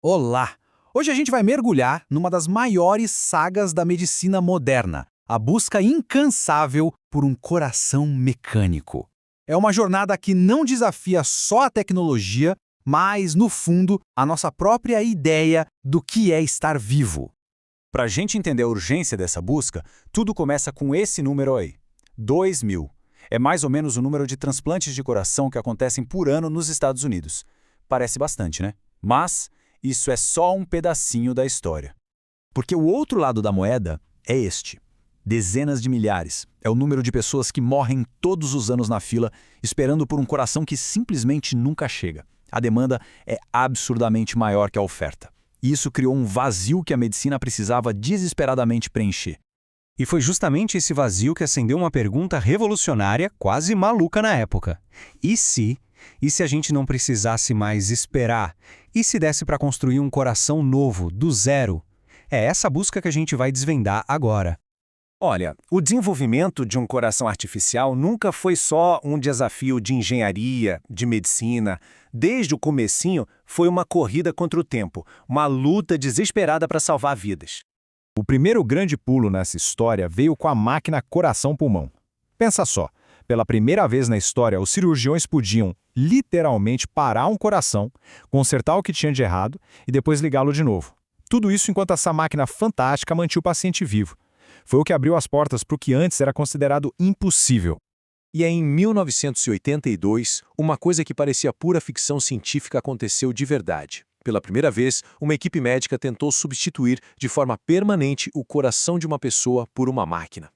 Olá! Hoje a gente vai mergulhar numa das maiores sagas da medicina moderna, a busca incansável por um coração mecânico. É uma jornada que não desafia só a tecnologia, mas, no fundo, a nossa própria ideia do que é estar vivo. Para a gente entender a urgência dessa busca, tudo começa com esse número aí, 2.000. É mais ou menos o número de transplantes de coração que acontecem por ano nos Estados Unidos. Parece bastante, né? Mas isso é só um pedacinho da história. Porque o outro lado da moeda é este. Dezenas de milhares. É o número de pessoas que morrem todos os anos na fila, esperando por um coração que simplesmente nunca chega. A demanda é absurdamente maior que a oferta. E isso criou um vazio que a medicina precisava desesperadamente preencher. E foi justamente esse vazio que acendeu uma pergunta revolucionária, quase maluca na época. E se? E se a gente não precisasse mais esperar? E se desse para construir um coração novo, do zero? É essa busca que a gente vai desvendar agora. Olha, o desenvolvimento de um coração artificial nunca foi só um desafio de engenharia, de medicina. Desde o comecinho, foi uma corrida contra o tempo, uma luta desesperada para salvar vidas. O primeiro grande pulo nessa história veio com a máquina coração-pulmão. Pensa só, pela primeira vez na história, os cirurgiões podiam, literalmente, parar um coração, consertar o que tinha de errado e depois ligá-lo de novo. Tudo isso enquanto essa máquina fantástica mantinha o paciente vivo. Foi o que abriu as portas para o que antes era considerado impossível. E é em 1982, uma coisa que parecia pura ficção científica aconteceu de verdade. Pela primeira vez, uma equipe médica tentou substituir de forma permanente o coração de uma pessoa por uma máquina.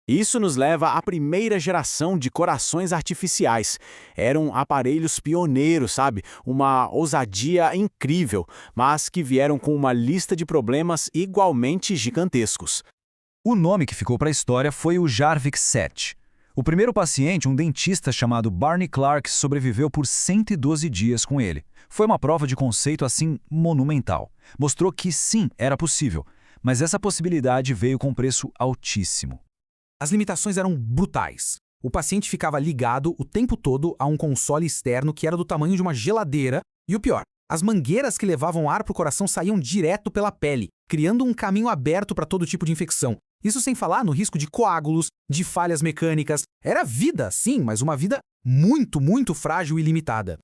Isso nos leva à primeira geração de corações artificiais. Eram aparelhos pioneiros, sabe? Uma ousadia incrível, mas que vieram com uma lista de problemas igualmente gigantescos. O nome que ficou para a história foi o Jarvik 7. O primeiro paciente, um dentista chamado Barney Clark, sobreviveu por 112 dias com ele. Foi uma prova de conceito assim monumental. Mostrou que sim, era possível, mas essa possibilidade veio com preço altíssimo. As limitações eram brutais. O paciente ficava ligado o tempo todo a um console externo que era do tamanho de uma geladeira, e o pior, as mangueiras que levavam ar para o coração saíam direto pela pele, criando um caminho aberto para todo tipo de infecção. Isso sem falar no risco de coágulos, de falhas mecânicas. Era vida, sim, mas uma vida muito, muito frágil e limitada.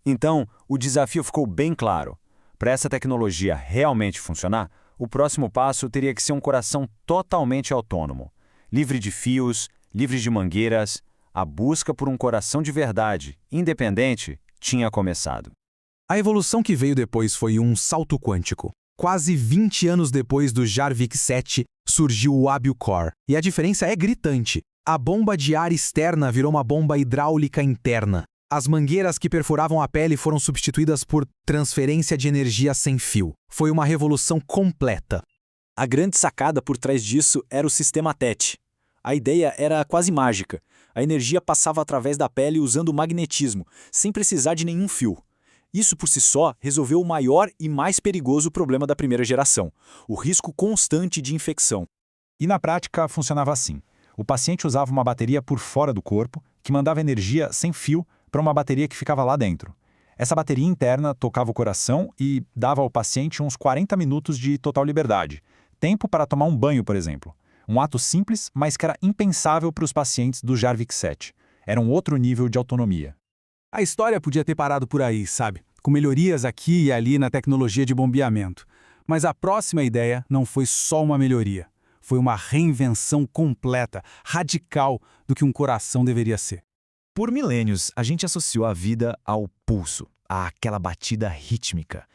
Então, o desafio ficou bem claro. Para essa tecnologia realmente funcionar, o próximo passo teria que ser um coração totalmente autônomo. Livre de fios, livre de mangueiras, a busca por um coração de verdade, independente, tinha começado. A evolução que veio depois foi um salto quântico. Quase 20 anos depois do Jarvik 7, surgiu o AbioCor. E a diferença é gritante. A bomba de ar externa virou uma bomba hidráulica interna. As mangueiras que perfuravam a pele foram substituídas por transferência de energia sem fio. Foi uma revolução completa. A grande sacada por trás disso era o sistema TET. A ideia era quase mágica. A energia passava através da pele usando magnetismo, sem precisar de nenhum fio. Isso por si só resolveu o maior e mais perigoso problema da primeira geração, o risco constante de infecção. E na prática funcionava assim. O paciente usava uma bateria por fora do corpo, que mandava energia sem fio para uma bateria que ficava lá dentro. Essa bateria interna tocava o coração e dava ao paciente uns 40 minutos de total liberdade. Tempo para tomar um banho, por exemplo. Um ato simples, mas que era impensável para os pacientes do Jarvik 7. Era um outro nível de autonomia. A história podia ter parado por aí, sabe? Com melhorias aqui e ali na tecnologia de bombeamento. Mas a próxima ideia não foi só uma melhoria. Foi uma reinvenção completa, radical, do que um coração deveria ser. Por milênios, a gente associou a vida ao pulso, àquela batida rítmica.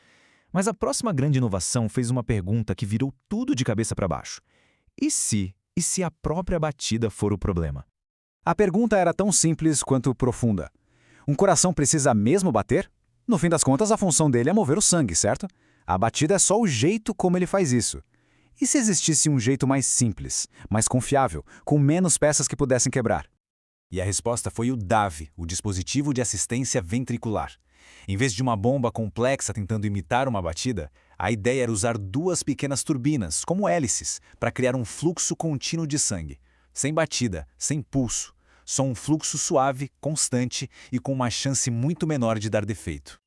Mas a próxima grande inovação fez uma pergunta que virou tudo de cabeça para baixo. E se a própria batida for o problema? A pergunta era tão simples quanto profunda. Um coração precisa mesmo bater? No fim das contas, a função dele é mover o sangue, certo? A batida é só o jeito como ele faz isso. E se existisse um jeito mais simples, mais confiável, com menos peças que pudessem quebrar? E a resposta foi o DAV, o dispositivo de assistência ventricular. Em vez de uma bomba complexa tentando imitar uma batida, a ideia era usar duas pequenas turbinas, como hélices, para criar um fluxo contínuo de sangue. Sem batida, sem pulso. Só um fluxo suave, constante e com uma chance muito menor de dar defeito.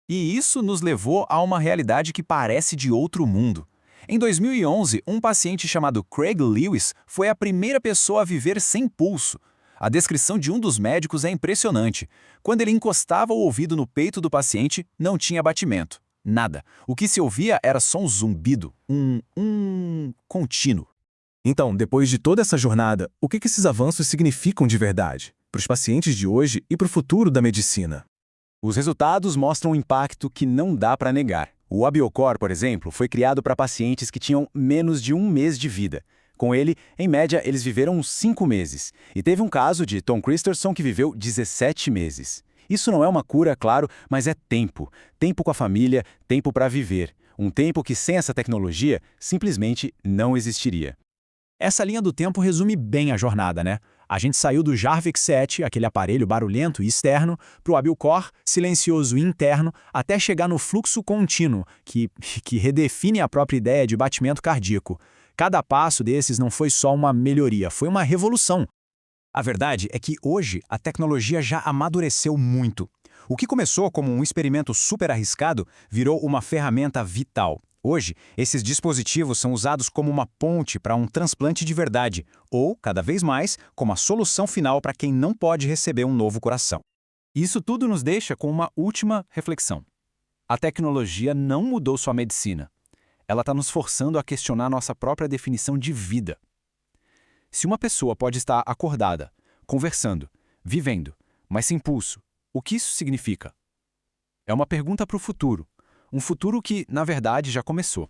E isso nos levou a uma realidade que parece de outro mundo. Em 2011, um paciente chamado Craig Lewis foi a primeira pessoa a viver sem pulso. A descrição de um dos médicos é impressionante. Quando ele encostava o ouvido no peito do paciente, não tinha batimento. Nada. O que se ouvia era só um zumbido, contínuo. Então, depois de toda essa jornada, o que esses avanços significam de verdade para os pacientes de hoje e para o futuro da medicina? Os resultados mostram um impacto que não dá para negar. O Abiocor, por exemplo, foi criado para pacientes que tinham menos de 1 mês de vida. Com ele, em média, eles viveram uns 5 meses. E teve um caso de Tom Christensen que viveu 17 meses. Isso não é uma cura, claro, mas é tempo. Tempo com a família, tempo para viver. Um tempo que sem essa tecnologia simplesmente não existiria. Essa linha do tempo resume bem a jornada, né? A gente saiu do Jarvik 7, aquele aparelho barulhento e externo, para o Abiocor, silencioso e interno, até chegar no fluxo contínuo, que redefine a própria ideia de batimento cardíaco. Cada passo desses não foi só uma melhoria, foi uma revolução. A verdade é que hoje a tecnologia já amadureceu muito. O que começou como um experimento super arriscado virou uma ferramenta vital. Hoje, esses dispositivos são usados como uma ponte para um transplante de verdade, ou, cada vez mais, como a solução final para quem não pode receber um novo coração. Isso tudo nos deixa com uma última reflexão. A tecnologia não mudou sua medicina. Ela está nos forçando a questionar nossa própria definição de vida. Se uma pessoa pode estar acordada, conversando, vivendo, mas sem pulso, o que isso significa? É uma pergunta para o futuro. Um futuro que, na verdade, já começou.